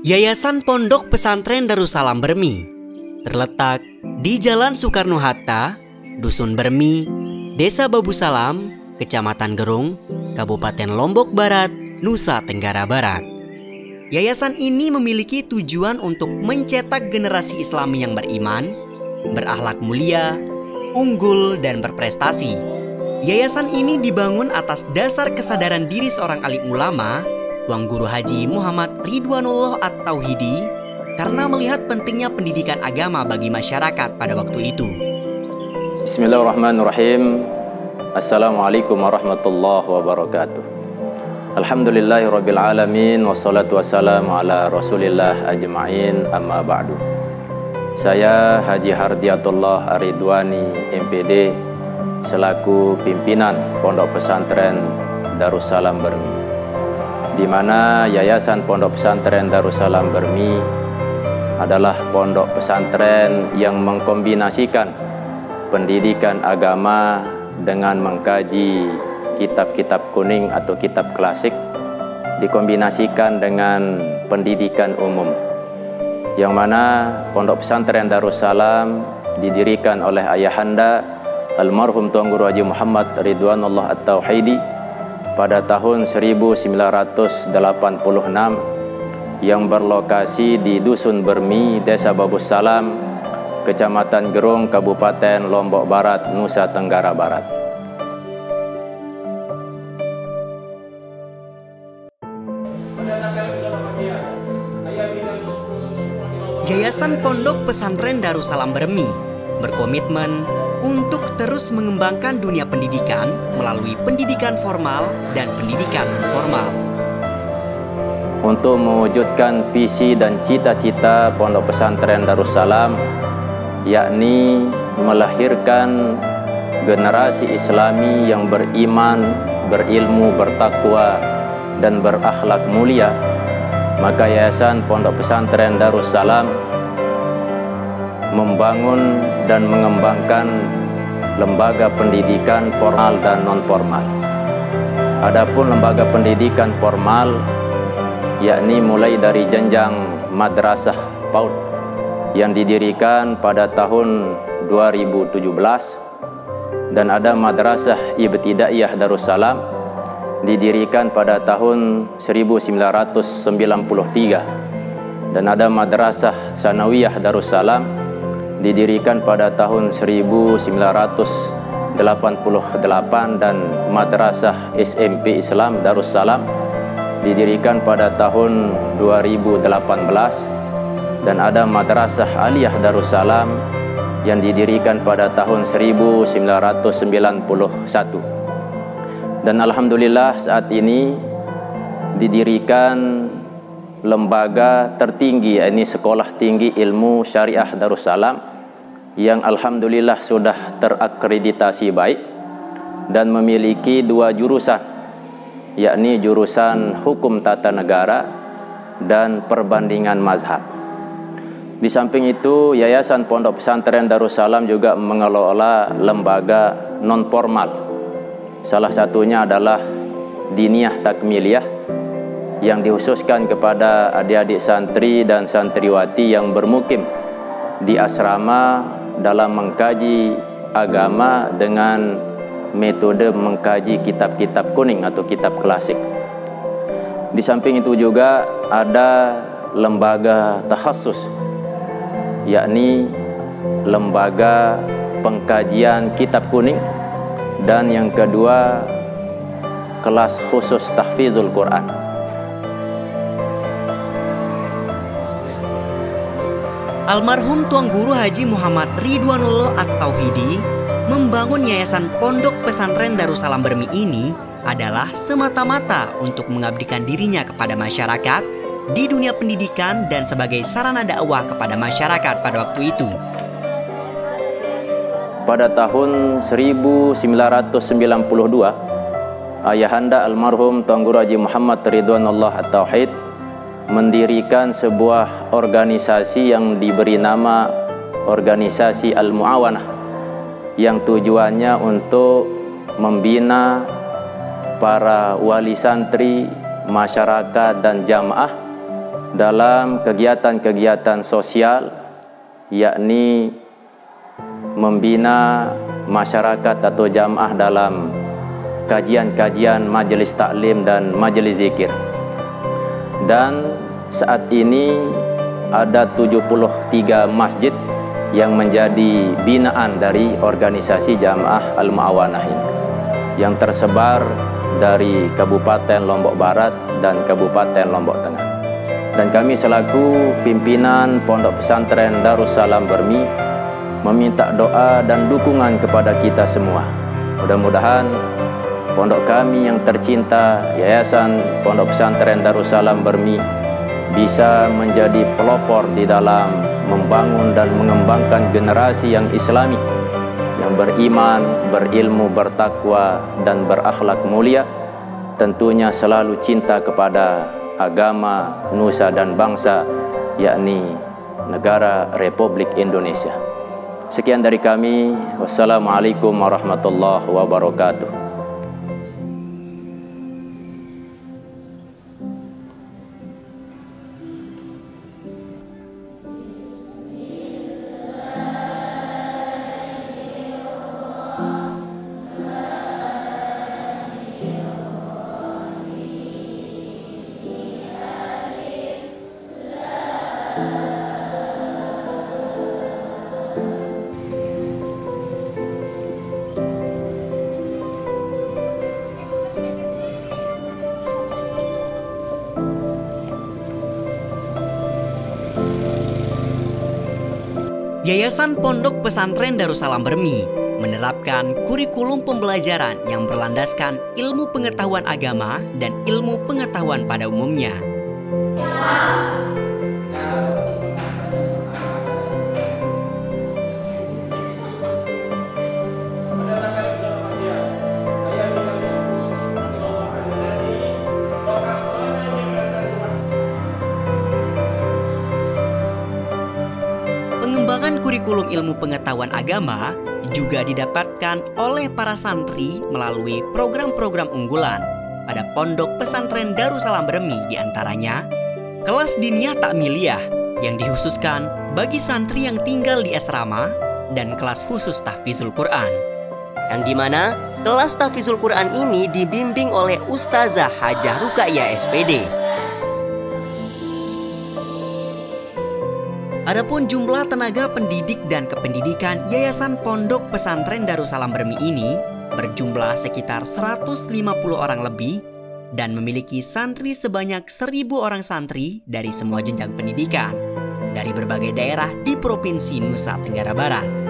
Yayasan Pondok Pesantren Darussalam Bermi terletak di Jalan Soekarno-Hatta, Dusun Bermi, Desa Babusalam, Kecamatan Gerung, Kabupaten Lombok Barat, Nusa Tenggara Barat. Yayasan ini memiliki tujuan untuk mencetak generasi Islami yang beriman, berakhlak mulia, unggul, dan berprestasi. Yayasan ini dibangun atas dasar kesadaran diri seorang alim ulama, Tuan Guru Haji Muhammad Ridwanullah At-Tauhidi, karena melihat pentingnya pendidikan agama bagi masyarakat pada waktu itu. Bismillahirrahmanirrahim. Assalamualaikum warahmatullahi wabarakatuh. Alhamdulillahirabbil alamin, wassalatu wassalamu ala Rasulillah ajma'in, amma ba'du. Saya Haji Hardiatullah Aridwani MPD selaku pimpinan Pondok Pesantren Darussalam Bermi, di mana Yayasan Pondok Pesantren Darussalam Bermi adalah pondok pesantren yang mengkombinasikan pendidikan agama dengan mengkaji kitab-kitab kuning atau kitab klasik, dikombinasikan dengan pendidikan umum, yang mana Pondok Pesantren Darussalam didirikan oleh ayahanda almarhum Tuan Guru Haji Muhammad Ridwanullah At-Tauhidi pada tahun 1986 yang berlokasi di Dusun Bermi, Desa Babusalam, Kecamatan Gerung, Kabupaten Lombok Barat, Nusa Tenggara Barat. Yayasan Pondok Pesantren Darussalam Bermi berkomitmen untuk terus mengembangkan dunia pendidikan melalui pendidikan formal dan pendidikan non-formal. Untuk mewujudkan visi dan cita-cita Pondok Pesantren Darussalam, yakni melahirkan generasi Islami yang beriman, berilmu, bertakwa, dan berakhlak mulia, maka Yayasan Pondok Pesantren Darussalam membangun dan mengembangkan lembaga pendidikan formal dan non-formal. Adapun lembaga pendidikan formal, yakni mulai dari jenjang madrasah PAUD yang didirikan pada tahun 2017, dan ada madrasah ibtidaiyah Darussalam didirikan pada tahun 1993, dan ada madrasah sanawiyah Darussalam didirikan pada tahun 1988, dan madrasah SMP Islam Darussalam didirikan pada tahun 2018, dan ada madrasah aliyah Darussalam yang didirikan pada tahun 1991. Dan alhamdulillah saat ini didirikan lembaga tertinggi, yakni Sekolah Tinggi Ilmu Syariah Darussalam, yang alhamdulillah sudah terakreditasi baik dan memiliki 2 jurusan, yakni jurusan Hukum Tata Negara dan Perbandingan Mazhab. Di samping itu, Yayasan Pondok Pesantren Darussalam juga mengelola lembaga non-formal. Salah satunya adalah Diniyah Takmiliyah yang dikhususkan kepada adik-adik santri dan santriwati yang bermukim di asrama dalam mengkaji agama dengan metode mengkaji kitab-kitab kuning atau kitab klasik. Di samping itu juga ada lembaga takhasus, yakni lembaga pengkajian kitab kuning, dan yang kedua kelas khusus tahfizul Quran. Almarhum Tuan Guru Haji Muhammad Ridwanullah At-Tauhidi membangun Yayasan Pondok Pesantren Darussalam Bermi ini adalah semata-mata untuk mengabdikan dirinya kepada masyarakat di dunia pendidikan dan sebagai sarana dakwah kepada masyarakat pada waktu itu. Pada tahun 1992, ayahanda almarhum Tuan Guru Haji Muhammad Ridwanullah At-Tauhid mendirikan sebuah organisasi yang diberi nama Organisasi Al-Mu'awanah, yang tujuannya untuk membina para wali santri, masyarakat, dan jamaah dalam kegiatan-kegiatan sosial, yakni membina masyarakat atau jamaah dalam kajian-kajian majelis taklim dan majelis zikir. Dan saat ini ada 73 masjid yang menjadi binaan dari organisasi Jamaah Al-Mu'awanah ini, yang tersebar dari Kabupaten Lombok Barat dan Kabupaten Lombok Tengah. Dan kami selaku pimpinan Pondok Pesantren Darussalam Bermi meminta doa dan dukungan kepada kita semua. Mudah-mudahan pondok kami yang tercinta, Yayasan Pondok Pesantren Darussalam Bermi, bisa menjadi pelopor di dalam membangun dan mengembangkan generasi yang islami, yang beriman, berilmu, bertakwa, dan berakhlak mulia, tentunya selalu cinta kepada agama, nusa dan bangsa, yakni negara Republik Indonesia. Sekian dari kami. Wassalamualaikum warahmatullahi wabarakatuh. Yayasan Pondok Pesantren Darussalam Bermi menerapkan kurikulum pembelajaran yang berlandaskan ilmu pengetahuan agama dan ilmu pengetahuan pada umumnya. Pengembangan kurikulum ilmu pengetahuan agama juga didapatkan oleh para santri melalui program-program unggulan pada Pondok Pesantren Darussalam Bermi, diantaranya kelas diniyah takmiliyah yang dikhususkan bagi santri yang tinggal di asrama dan kelas khusus tahfizul Quran, yang dimana kelas tahfizul Quran ini dibimbing oleh Ustazah Hajah Ruqayyah SPD. Adapun jumlah tenaga pendidik dan kependidikan Yayasan Pondok Pesantren Darussalam Bermi ini berjumlah sekitar 150 orang lebih dan memiliki santri sebanyak 1.000 orang santri dari semua jenjang pendidikan dari berbagai daerah di Provinsi Nusa Tenggara Barat.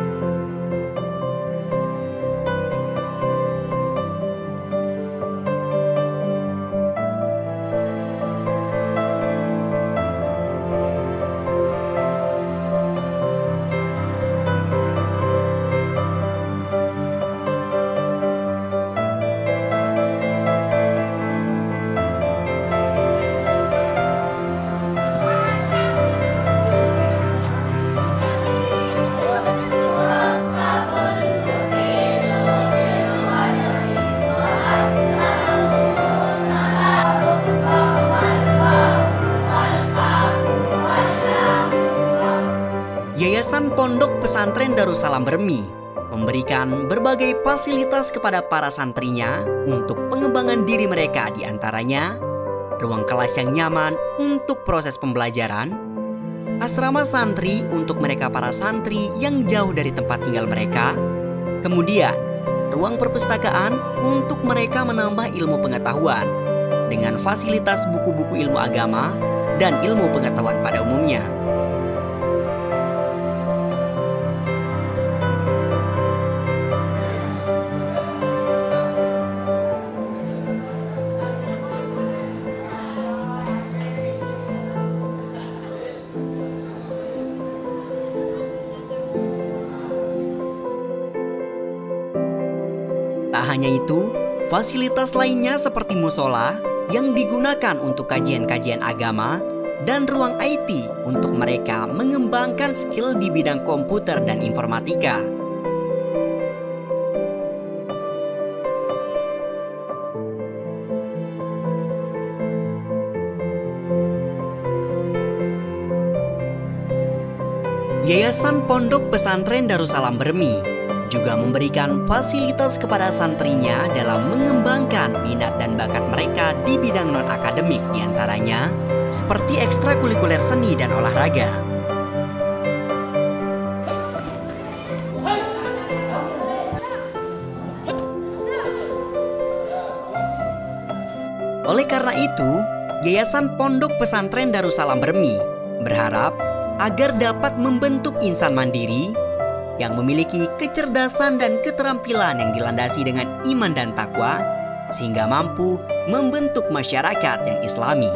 Yayasan Pondok Pesantren Darussalam Bermi memberikan berbagai fasilitas kepada para santrinya untuk pengembangan diri mereka, diantaranya ruang kelas yang nyaman untuk proses pembelajaran, asrama santri untuk mereka para santri yang jauh dari tempat tinggal mereka, kemudian ruang perpustakaan untuk mereka menambah ilmu pengetahuan dengan fasilitas buku-buku ilmu agama dan ilmu pengetahuan pada umumnya. Tak hanya itu, fasilitas lainnya seperti musola yang digunakan untuk kajian-kajian agama dan ruang IT untuk mereka mengembangkan skill di bidang komputer dan informatika. Yayasan Pondok Pesantren Darussalam Bermi juga memberikan fasilitas kepada santrinya dalam mengembangkan minat dan bakat mereka di bidang non-akademik, diantaranya seperti ekstrakurikuler seni dan olahraga. Oleh karena itu, Yayasan Pondok Pesantren Darussalam Bermi berharap agar dapat membentuk insan mandiri yang memiliki kecerdasan dan keterampilan yang dilandasi dengan iman dan takwa, sehingga mampu membentuk masyarakat yang islami.